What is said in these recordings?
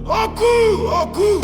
Oku! Oku!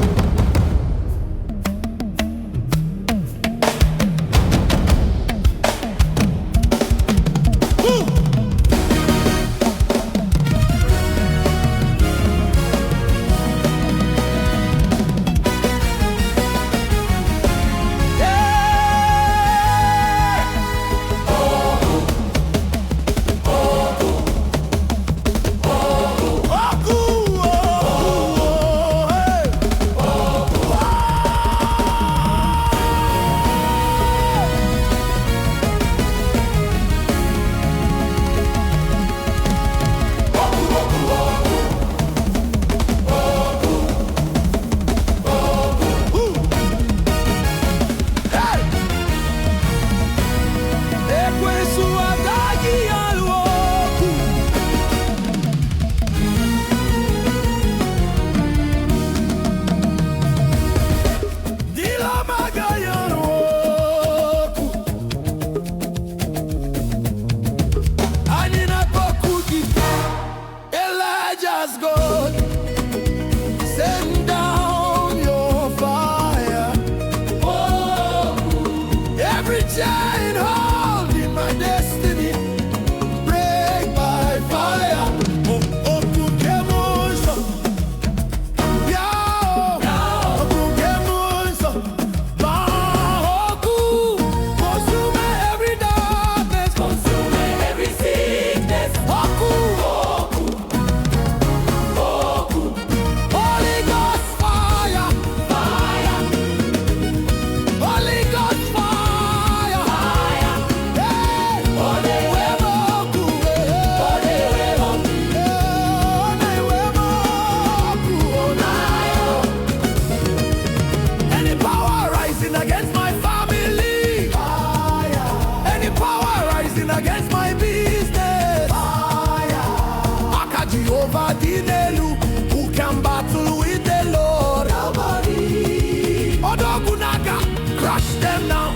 Who can battle with the Lord? Nobody. Odogunaga, crush them now.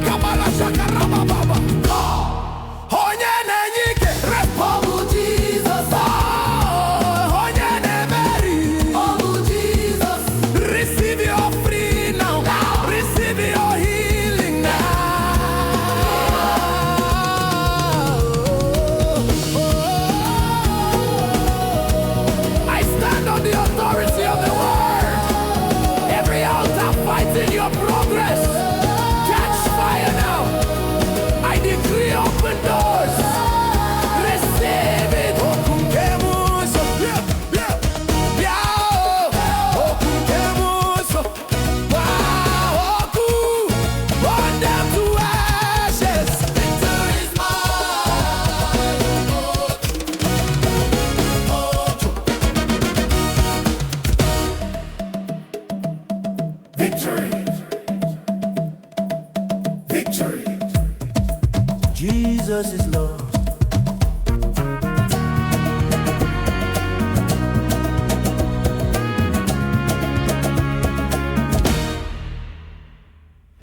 Kabala shakaraba baba. Onye na-enye report Jesus. Onye na-emeri. Jesus. Receive your free now. Receive your healing now. I stand on the authority of the word. Every altar fighting your progress, catch fire now. I decree open doors. Receive it. Oku Nke Mmuo Nso. Bịa o. Oku Nke Mmuo Nso. Oku. Burn them to ashes. Victory is mine. Victory. Victory. Jesus is Lord.